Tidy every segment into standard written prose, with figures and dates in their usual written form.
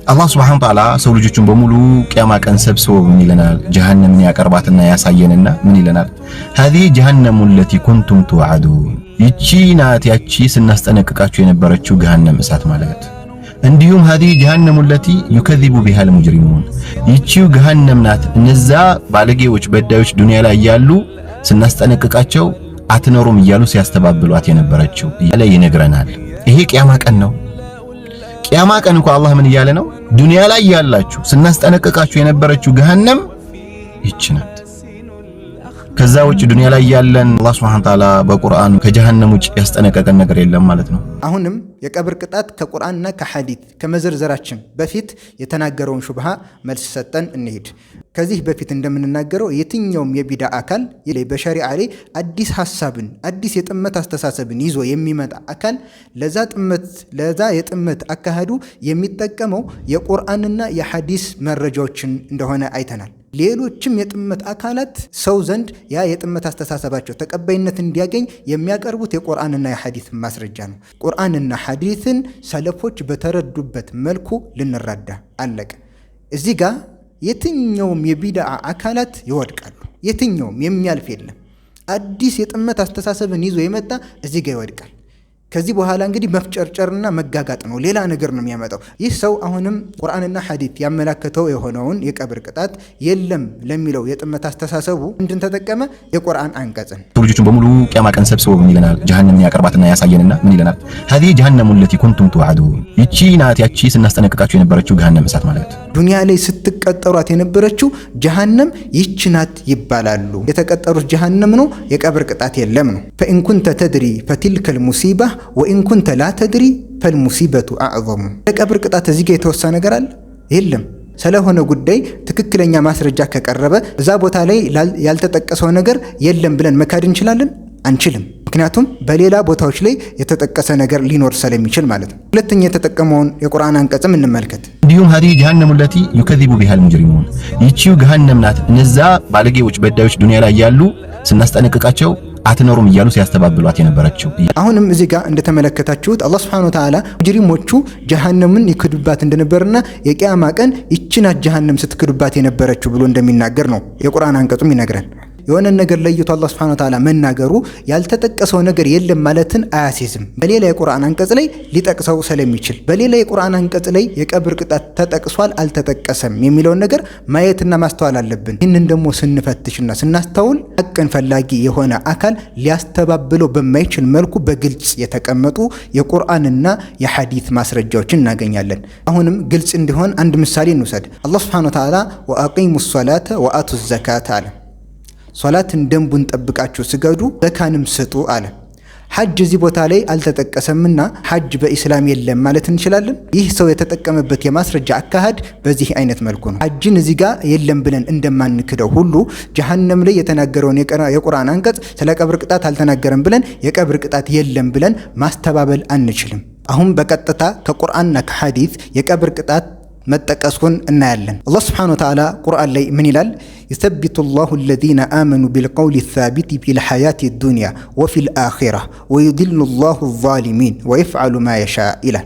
አላህ ሱብሓነሁ ወተዓላ ሰው ልጆችን በሙሉ ቂያማ ቀን ሰብስቦ ምን ይለናል? ጀሃነምን ያቀርባትና ያሳየንና ምን ይለናል? هذه جهنم التي كنتم توعدون ይቺ ናት ያቺ ስናስጠነቅቃችሁ የነበረችው ገሃነም እሳት ማለት። እንዲሁም هذه جهنم التي يكذب بها المجرمون ይቺው ገሃነም ናት እነዛ ባለጌዎች በዳዮች ዱንያ ላይ ያሉ ስናስጠነቅቃቸው አትኖሩም እያሉ ሲያስተባብሏት የነበረችው እያለ ይነግረናል። ይሄ ቂያማ ቀን ነው። ቂያማ ቀን እንኳን አላህ ምን እያለ ነው? ዱንያ ላይ ያላችሁ ስናስጠነቅቃችሁ የነበረችው ገሃነም ይቺ ናት። ከዛ ውጭ ዱንያ ላይ ያለን አላህ Subhanahu Wa Ta'ala በቁርአን ከጀሃነም ውጭ ያስጠነቀቀን ነገር የለም ማለት ነው። አሁንም የቀብር ቅጣት ከቁርአንና ከሐዲስ ከመዘርዘራችን በፊት የተናገረውን ሹብሃ መልስ ሰጠን እንሂድ። ከዚህ በፊት እንደምንናገረው የትኛውም የቢድዓ አካል በሸሪዓ ላይ አዲስ ሐሳብን አዲስ የጥመት አስተሳሰብን ይዞ የሚመጣ አካል ለዛ የጥመት አካሄዱ የሚጠቀመው የቁርአንና የሐዲስ መረጃዎችን እንደሆነ አይተናል። ሌሎችም የጥመት አካላት ሰው ዘንድ ያ የጥመት አስተሳሰባቸው ተቀባይነት እንዲያገኝ የሚያቀርቡት የቁርአንና የሐዲስ ማስረጃ ነው። ቁርአንና ሐዲስን ሰለፎች በተረዱበት መልኩ ልንረዳ አለቀ። እዚህ ጋር የትኛውም የቢድዓ አካላት ይወድቃሉ። የትኛውም የሚያልፍ የለም። አዲስ የጥመት አስተሳሰብን ይዞ የመጣ እዚህ ጋር ይወድቃል። ከዚህ በኋላ እንግዲህ መፍጨርጨርና መጋጋጥ ነው፣ ሌላ ነገር ነው የሚያመጣው። ይህ ሰው አሁንም ቁርአንና ሐዲስ ያመላከተው የሆነውን የቀብር ቅጣት የለም ለሚለው የጥመት አስተሳሰቡ እንድን ተጠቀመ የቁርአን አንቀጽን ልጆችን በሙሉ ቂያማ ቀን ሰብስቦ ምን ይለናል? ጀሃነምን ያቀርባትና ያሳየንና ምን ይለናል? هذه جهنم التي كنتم توعدون ይቺ ናት ያቺ ስናስጠነቅቃችሁ የነበረችው ገሃነም እሳት ማለት። ዱንያ ላይ ስትቀጠሯት የነበረችው ጀሃነም ይቺ ናት ይባላሉ። የተቀጠሩት ጀሃነም ነው፣ የቀብር ቅጣት የለም ነው። فإن كنت تدري فتلك المصيبة وإن كنت لا تدري فالمصيبة أعظم የቀብር ቅጣት እዚህ ጋር የተወሰነ ነገር አለ የለም። ስለሆነ ጉዳይ ትክክለኛ ማስረጃ ከቀረበ እዛ ቦታ ላይ ያልተጠቀሰው ነገር የለም ብለን መካድ እንችላለን? አንችልም። ምክንያቱም በሌላ ቦታዎች ላይ የተጠቀሰ ነገር ሊኖር ስለሚችል ማለት ነው። ሁለተኛ የተጠቀመውን የቁርአን አንቀጽም እንመልከት። እንዲሁም هذه جهنم التي يكذب بها المجرمون ይቺው ገሃነም ናት እነዛ ባለጌዎች በዳዮች ዱንያ ላይ ያሉ ስናስጠነቅቃቸው አትኖሩም እያሉ ሲያስተባብሏት የነበረችው። አሁንም እዚህ ጋር እንደተመለከታችሁት አላህ Subhanahu Wa Ta'ala ሙጅሪሞቹ ጀሃነምን ይክዱባት እንደነበርና የቂያማ ቀን ይችናት ጀሃነም ስትክዱባት የነበረችው ብሎ እንደሚናገር ነው የቁርአን አንቀጹም ይነግረን። የሆነ ነገር ለይቶ አላህ Subhanahu Wa Ta'ala መናገሩ ያልተጠቀሰው ነገር የለም ማለትን አያሲዝም። በሌላ የቁርአን አንቀጽ ላይ ሊጠቅሰው ስለሚችል በሌላ የቁርአን አንቀጽ ላይ የቀብር ቅጣት ተጠቅሷል አልተጠቀሰም የሚለውን ነገር ማየትና ማስተዋል አለብን። ይህንን ደግሞ ስንፈትሽና ስናስተውል ሐቅን ፈላጊ የሆነ አካል ሊያስተባብለው በማይችል መልኩ በግልጽ የተቀመጡ የቁርአንና የሐዲስ ማስረጃዎችን እናገኛለን። አሁንም ግልጽ እንዲሆን አንድ ምሳሌ እንውሰድ። አላህ Subhanahu Wa Ta'ala ወአቂሙስ ሶላተ ወአቱዝ ዘካተ አለ። ሶላትን ደንቡን ጠብቃችሁ ስገዱ ዘካንም ስጡ አለ። ሐጅ እዚህ ቦታ ላይ አልተጠቀሰምና ሐጅ በኢስላም የለም ማለት እንችላለን? ይህ ሰው የተጠቀመበት የማስረጃ አካሄድ በዚህ አይነት መልኩ ነው። ሐጅን እዚህ ጋር የለም ብለን እንደማንክደው ሁሉ ጀሃነም ላይ የተናገረውን የቁርአን አንቀጽ ስለ ቀብር ቅጣት አልተናገረም ብለን የቀብር ቅጣት የለም ብለን ማስተባበል አንችልም። አሁን በቀጥታ ከቁርአንና ከሐዲስ የቀብር ቅጣት መጠቀሱን እናያለን። አላህ Subhanahu Wa Ta'ala ቁርአን ላይ ምን ይላል? يثبت الله الذين آمنوا بالقول الثابت في الحياة الدنيا وفي الآخرة ويضل الله الظالمين ويفعل ما يشاء ይላል።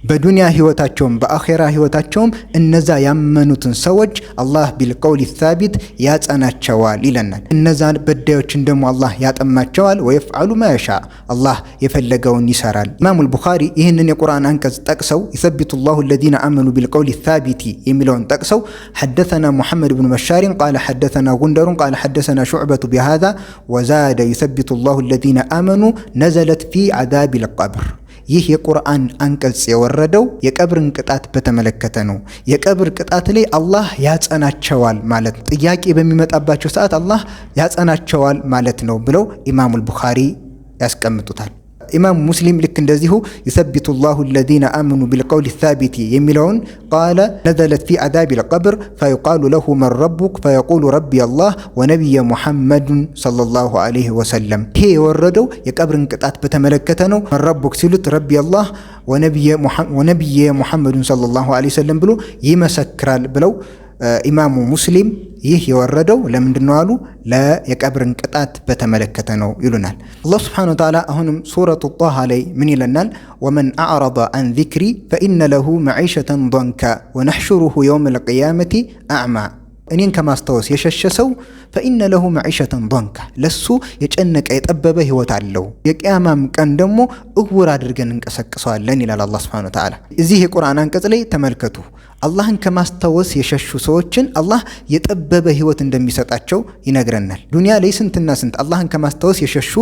በዱንያ ህይወታቸውም በአኺራ ህይወታቸውም እነዛ ያመኑትን ሰዎች አላህ ቢልቀውል الثابت ያጸናቸዋል ይለናል። እነዛ በዳዮችን ደግሞ አላህ ያጠማቸዋል። ወይፍዓሉ ማ يشاء አላህ የፈለገውን ይሰራል። ኢማሙ አልቡኻሪ ይህንን የቁርአን አንቀጽ ጠቅሰው يثبت الله الذين آمنوا بالقول الثابت የሚለውን ጠቅሰው حدثنا محمد بن بشار قال حدثنا غندر قال حدثنا شعبة بهذا وزاد يثبت الله الذين آمنوا نزلت في عذاب القبر ይህ የቁርአን አንቀጽ የወረደው የቀብርን ቅጣት በተመለከተ ነው። የቀብር ቅጣት ላይ አላህ ያጸናቸዋል ማለት ጥያቄ በሚመጣባቸው ሰዓት አላህ ያጸናቸዋል ማለት ነው ብለው ኢማሙ አልቡኻሪ ያስቀምጡታል። ኢማም ሙስሊም ልክ እንደዚሁ يثبت الله الذين آمنوا بالقول الثابت የሚለውን قال نزلت في عذاب القبر فيقال له من ربك فيقول ربي الله ونبي محمد صلى الله عليه وسلم ይሄ የወረደው የቀብርን ቅጣት በተመለከተ ነው። من ربك ሲሉት ربي الله ونبي محمد صلى الله عليه وسلم ብሎ ይመሰክራል ብለው ኢማሙ ሙስሊም ይህ የወረደው ለምንድነው አሉ ለየቀብርን ቅጣት በተመለከተ ነው ይሉናል። አላህ ሱብሓነሁ ወተዓላ አሁንም ሱረቱ ጣሃ ላይ ምን ይለናል? ወመን አዕረض አን ዚክሪ ፈኢነ ለሁ መዒሸተን ዶንካ ወነሕሹሩሁ የውመል ቂያመቲ አዕማ። እኔን ከማስታወስ የሸሸ ሰው ፈኢነ ለሁ መዒሸተን ዶንካ ለሱ የጨነቀ የጠበበ ህይወት አለው፣ የቂያማም ቀን ደግሞ እውር አድርገን እንቀሰቅሰዋለን ይላል አላህ ሱብሓነሁ ወተዓላ። እዚህ የቁርአን አንቀጽ ላይ ተመልከቱ። አላህን ከማስታወስ የሸሹ ሰዎችን አላህ የጠበበ ህይወት እንደሚሰጣቸው ይነግረናል። ዱንያ ላይ ስንትና ስንት አላህን ከማስታወስ የሸሹ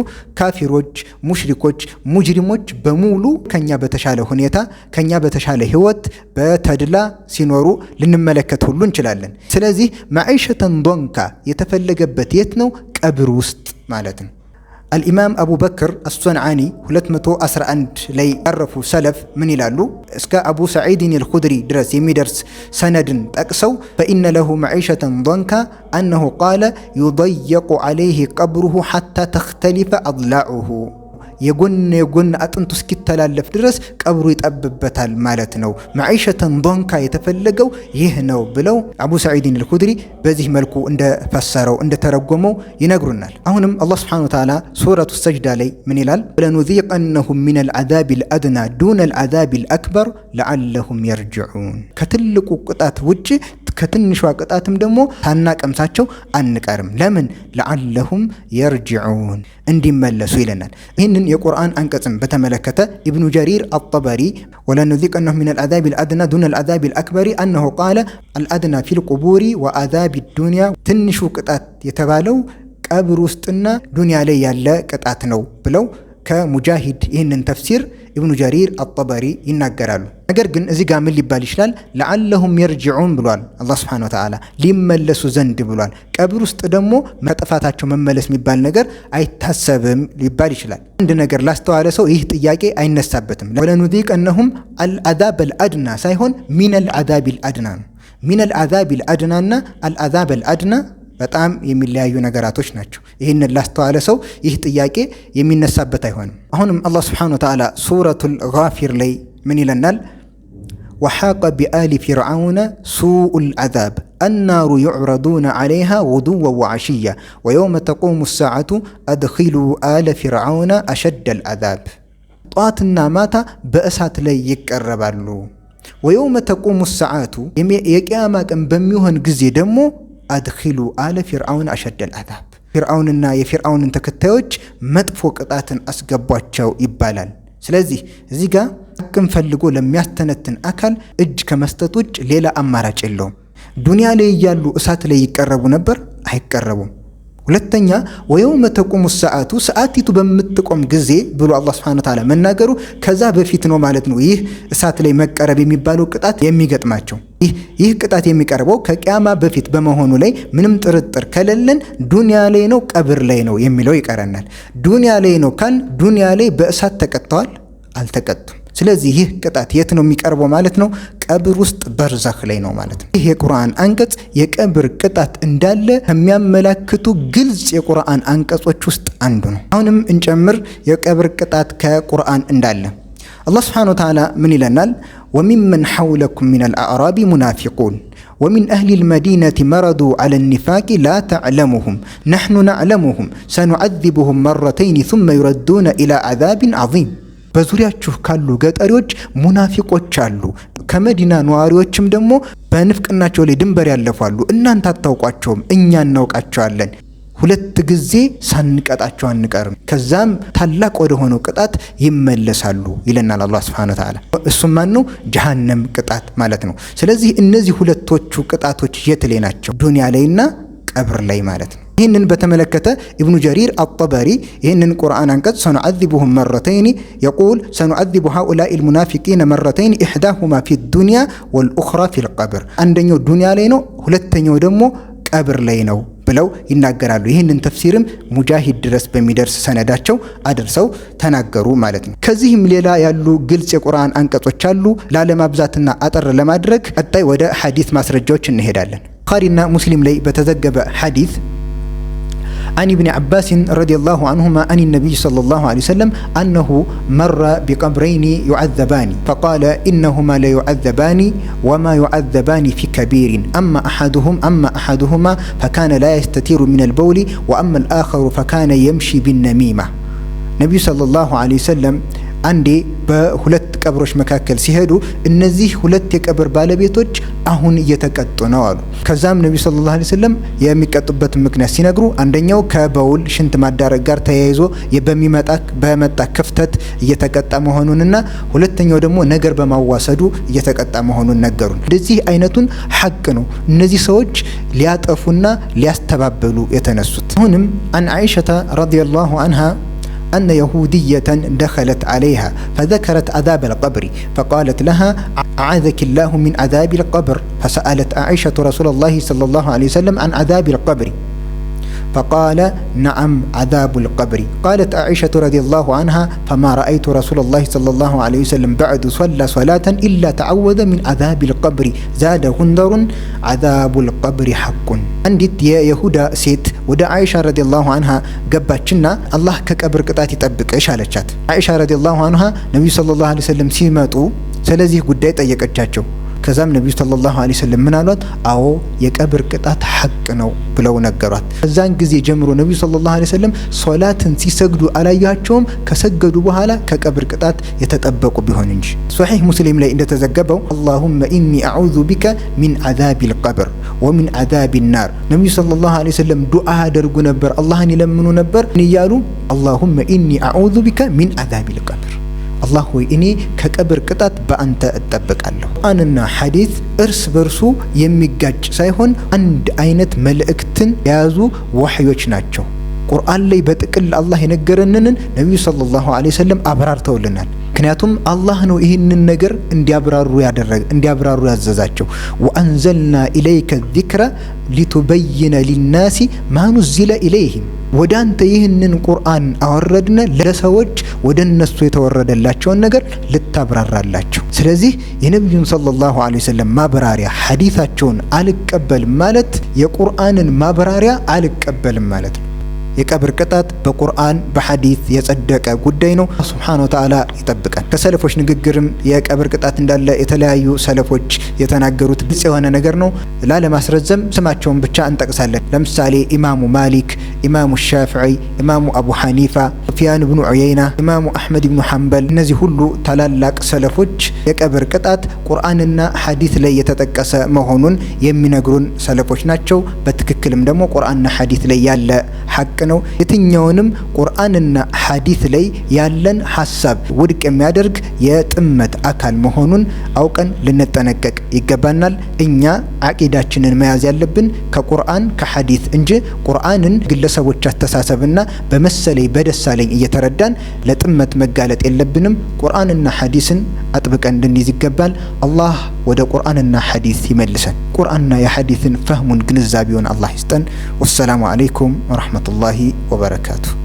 ካፊሮች፣ ሙሽሪኮች፣ ሙጅሪሞች በሙሉ ከኛ በተሻለ ሁኔታ ከኛ በተሻለ ህይወት በተድላ ሲኖሩ ልንመለከት ሁሉ እንችላለን። ስለዚህ መዒሸተን ዶንካ የተፈለገበት የት ነው? ቀብር ውስጥ ማለት ነው። አልኢማም አቡበክር አሶንዓኒ 211 ላይ ያረፉ ሰለፍ ምን ይላሉ? እስከ አቡ ሰዒድን አልኹድሪ ድረስ የሚደርስ ሰነድን ጠቅሰው ፈኢነ ለሁ መዒሸተን ዶንካ አነሁ ቃለ ዩደየቁ ዓለይህ ቀብሩሁ ሐታ ተኽተሊፈ አድላዑሁ የጎን አጥንቱ እስኪተላለፍ ድረስ ቀብሩ ይጠብበታል ማለት ነው። መዒሸተን ዶንካ የተፈለገው ይህ ነው ብለው አቡ ሰዒድን አልኹድሪ በዚህ መልኩ እንደፈሰረው እንደተረጎመው ይነግሩናል። አሁንም አላህ ሱብሓነሁ ወተዓላ ሱረቱ ሰጅዳ ላይ ምን ይላል? ወለኑዚቀነሁም ሚነል ዐዛቢል አድና ዱነል ዐዛቢል አክበር ለዐለሁም የርጅዑን። ከትልቁ ቅጣት ውጭ ከትንሿ ቅጣትም ደግሞ ታናቀምሳቸው አንቀርም። ለምን? ለዐለሁም የርጅዑን እንዲመለሱ ይለናል። ይህንን የቁርአን አንቀጽም በተመለከተ ኢብኑ ጀሪር አጠበሪ ወለኑዚቀነሁም ሚነል ዐዛቢል አድና ዱነል ዐዛቢል አክበሪ አነሁ ቃለ አልአድና ፊል ቁቡሪ ወዐዛቢ ዱንያ፣ ትንሹ ቅጣት የተባለው ቀብር ውስጥና ዱንያ ላይ ያለ ቅጣት ነው ብለው ከሙጃሂድ ይህንን ተፍሲር ኢብኑ ጀሪር አጠበሪ ይናገራሉ። ነገር ግን እዚህ ጋር ምን ሊባል ይችላል? ለዐለሁም የርጅዑን ብሏል አላህ ሱብሓነሁ ወተዓላ፣ ሊመለሱ ዘንድ ብሏል። ቀብር ውስጥ ደግሞ መጥፋታቸው መመለስ የሚባል ነገር አይታሰብም ሊባል ይችላል። አንድ ነገር ላስተዋለ ሰው ይህ ጥያቄ አይነሳበትም። ወለኑዚቀነሁም አልዐዛበል አድና ሳይሆን ሚነል ዐዛቢል አድና ነው። ሚነል ዐዛቢል አድናና አልዐዛበል አድና በጣም የሚለያዩ ነገራቶች ናቸው። ይህንን ላስተዋለ ሰው ይህ ጥያቄ የሚነሳበት አይሆንም። አሁንም አላህ ሱብሓነሁ ወተዓላ ሱረቱል ጋፊር ላይ ምን ይለናል? ወሓቀ ቢአሊ ፊርዓውነ ሱኡል ዐዛብ አናሩ ዩዕረዱነ ዐለይሃ ጉዱወን ወዐሽያ ወየውመ ተቁሙ ሰዓቱ አድኺሉ አለ ፊርዓውነ አሸደል ዐዛብ። ጠዋትና ማታ በእሳት ላይ ይቀረባሉ። ወየውመ ተቁሙ ሰዓቱ የቂያማ ቀን በሚሆን ጊዜ ደግሞ አድኺሉ አለ ፊርዓውን አሸደል ዐዛብ፣ ፊርዓውንና የፊርዓውንን ተከታዮች መጥፎ ቅጣትን አስገቧቸው ይባላል። ስለዚህ እዚህ ጋር ሐቅን ፈልጎ ለሚያስተነትን አካል እጅ ከመስጠት ውጭ ሌላ አማራጭ የለውም። ዱንያ ላይ እያሉ እሳት ላይ ይቀረቡ ነበር? አይቀረቡም። ሁለተኛ ወየውመ ተቁሙ ሰዓቱ ሰዓቲቱ በምትቆም ጊዜ ብሎ አላህ ሱብሓነሁ ወተዓላ መናገሩ ከዛ በፊት ነው ማለት ነው። ይህ እሳት ላይ መቀረብ የሚባለው ቅጣት የሚገጥማቸው ይህ ቅጣት የሚቀርበው ከቂያማ በፊት በመሆኑ ላይ ምንም ጥርጥር ከሌለን ዱንያ ላይ ነው ቀብር ላይ ነው የሚለው ይቀረናል። ዱንያ ላይ ነው ካል ዱንያ ላይ በእሳት ተቀጥተዋል? አልተቀጡም። ስለዚህ ይህ ቅጣት የት ነው የሚቀርበው ማለት ነው? ቀብር ውስጥ በርዛኽ ላይ ነው ማለት ነው። ይህ የቁርአን አንቀጽ የቀብር ቅጣት እንዳለ ከሚያመላክቱ ግልጽ የቁርአን አንቀጾች ውስጥ አንዱ ነው። አሁንም እንጨምር የቀብር ቅጣት ከቁርአን እንዳለ አላህ ሱብሓነሁ ወተዓላ ምን ይለናል? ወሚመን ሐውለኩም ሚነል አዕራቢ ሙናፊቁን ወሚን አህሊል መዲነቲ መረዱ ዐለ ኒፋቂ ላ ተዕለሙሁም ነሕኑ ነዕለሙሁም ሰኑዐዚቡሁም መረተይን ሱመ ዩረዱነ ኢላ ዐዛቢን ዐዚም። በዙሪያችሁ ካሉ ገጠሪዎች ሙናፊቆች አሉ፣ ከመዲና ነዋሪዎችም ደግሞ በንፍቅናቸው ላይ ድንበር ያለፋሉ። እናንተ አታውቋቸውም፣ እኛ እናውቃቸዋለን። ሁለት ጊዜ ሳንቀጣቸው አንቀርም፣ ከዛም ታላቅ ወደ ሆነው ቅጣት ይመለሳሉ ይለናል አላህ ሱብሓነሁ ወተዓላ። እሱም ማን ነው? ጀሃነም ቅጣት ማለት ነው። ስለዚህ እነዚህ ሁለቶቹ ቅጣቶች የት ላይ ናቸው? ዱንያ ላይና ቀብር ላይ ማለት ነው። ይህንን በተመለከተ ኢብኑ ጀሪር አጠበሪ ይህንን ቁርአን አንቀጽ ሰኑዐዚቡሁም መረተይን የቁል ሰኑዐዚቡ ሃኡላኢ ልሙናፊቂነ መረተይን ኢሕዳሁማ ፊ ዱንያ ወልኡኽራ ፊል ቀብር። አንደኛው ዱንያ ላይ ነው፣ ሁለተኛው ደግሞ ቀብር ላይ ነው ብለው ይናገራሉ። ይህንን ተፍሲርም ሙጃሂድ ድረስ በሚደርስ ሰነዳቸው አድርሰው ተናገሩ ማለት ነው። ከዚህም ሌላ ያሉ ግልጽ የቁርአን አንቀጾች አሉ። ላለማብዛትና አጠር ለማድረግ ቀጣይ ወደ ሐዲስ ማስረጃዎች እንሄዳለን። ቡኻሪና ሙስሊም ላይ በተዘገበ ሐዲስ عن ابن عباس رضي الله عنهما عن النبي صلى الله عليه وسلم أنه مر بقبرين يعذبان فقال إنهما لا يعذبان وما يعذبان في كبير أما أحدهما فكان لا يستتير من البول وأما الآخر فكان يمشي بالنميمة نبي صلى الله عليه وسلم አንዴ በሁለት ቀብሮች መካከል ሲሄዱ እነዚህ ሁለት የቀብር ባለቤቶች አሁን እየተቀጡ ነው አሉ። ከዛም ነብዩ ሰለላሁ ዐለይሂ ወሰለም የሚቀጡበት ምክንያት ሲነግሩ አንደኛው ከበውል ሽንት ማዳረግ ጋር ተያይዞ በመጣ ክፍተት እየተቀጣ መሆኑንና ሁለተኛው ደግሞ ነገር በማዋሰዱ እየተቀጣ መሆኑን ነገሩን። እንደዚህ አይነቱን ሐቅ ነው እነዚህ ሰዎች ሊያጠፉና ሊያስተባበሉ የተነሱት። አሁንም عن عائشة رضي الله عنها أن يهودية دخلت عليها فذكرت عذاب القبر فقالت لها أعاذك الله من عذاب القبر فسألت عائشة رسول الله صلى الله عليه وسلم عن عذاب القبر فقال نعم عذاب القبر. قالت عائشة رضي الله عنها فما رأيت رسول الله صلى الله عليه وسلم بعد صلى صلاة إلا تعوذ من عذاب القبر زاد غندر عذاب القبر حق. عندت يا يهودا سيت ودا عائشة رضي الله عنها قباتشنا الله كقبر قطات يطبق ايش አለቻት عائشة رضي الله عنها نبي صلى الله عليه وسلم ሲመጡ ስለዚህ ጉዳይ ጠየቀቻቸው። ከዛም ነብዩ ሰለላሁ ዐለይሂ ወሰለም ምን አሏት? አዎ የቀብር ቅጣት ሐቅ ነው ብለው ነገሯት። ከዛን ጊዜ ጀምሮ ነብዩ ሰለላሁ ዐለይሂ ወሰለም ሶላትን ሲሰግዱ አላያቸውም ከሰገዱ በኋላ ከቀብር ቅጣት የተጠበቁ ቢሆን እንጂ። ሶሒህ ሙስሊም ላይ እንደተዘገበው اللهم إني أعوذ بك من عذاب القبر ومن عذاب النار ነብዩ ሰለላሁ ዐለይሂ ወሰለም ዱዓ ያደርጉ ነበር፣ አላህን ይለምኑ ነበር እያሉ اللهم إني أعوذ بك من عذاب القبر አላህ ሆይ እኔ ከቀብር ቅጣት በአንተ እጠብቃለሁ። ቁርአንና ሐዲስ እርስ በርሱ የሚጋጭ ሳይሆን አንድ አይነት መልእክትን የያዙ ወህዮች ናቸው። ቁርአን ላይ በጥቅል አላህ የነገረንን ነብዩ ሰለላሁ ዐለይሂ ወሰለም አብራርተውልናል። ምክንያቱም አላህ ነው ይህንን ነገር እንዲያብራሩ ያዘዛቸው። ወአንዘልና ኢለይከ ዚክረ ሊቱበይነ ሊናሲ ማ ኑዚለ ኢለይሂም ወደ አንተ ይህንን ቁርአን አወረድነ ለሰዎች ወደ እነሱ የተወረደላቸውን ነገር ልታብራራላቸው። ስለዚህ የነብዩን ሰለላሁ ዐለይሂ ወሰለም ማብራሪያ ሐዲሳቸውን አልቀበልም ማለት የቁርአንን ማብራሪያ አልቀበልም ማለት ነው። የቀብር ቅጣት በቁርአን በሐዲስ የጸደቀ ጉዳይ ነው። ሱብሓነሁ ወተዓላ ይጠብቀን። ከሰለፎች ንግግርም የቀብር ቅጣት እንዳለ የተለያዩ ሰለፎች የተናገሩት ግልጽ የሆነ ነገር ነው። ላለማስረዘም ስማቸውን ብቻ እንጠቅሳለን። ለምሳሌ ኢማሙ ማሊክ፣ ኢማሙ ሻፊዒ፣ ኢማሙ አቡ ሐኒፋ፣ ሱፊያን ብኑ ዑየይና፣ ኢማሙ አሕመድ ብኑ ሐንበል እነዚህ ሁሉ ታላላቅ ሰለፎች የቀብር ቅጣት ቁርአንና ሐዲስ ላይ የተጠቀሰ መሆኑን የሚነግሩን ሰለፎች ናቸው። በትክክልም ደግሞ ቁርአንና ሐዲስ ላይ ያለ ሐቅ ነው። የትኛውንም ቁርአንና ሐዲስ ላይ ያለን ሐሳብ ውድቅ የሚያደርግ የጥመት አካል መሆኑን አውቀን ልንጠነቀቅ ይገባናል። እኛ አቂዳችንን መያዝ ያለብን ከቁርአን ከሐዲስ እንጂ ቁርአንን ግለሰቦች አስተሳሰብና በመሰለኝ በደሳለኝ እየተረዳን ለጥመት መጋለጥ የለብንም። ቁርአንና ሐዲስን አጥብቀን እንድንይዝ ይገባል። አላህ ወደ ቁርአንና ሐዲስ ይመልሰን። ቁርአንና የሐዲስን ፈህሙን ግንዛቤውን አላህ ይስጠን። ወሰላሙ አለይኩም ወራህመቱላሂ ወበረካቱ።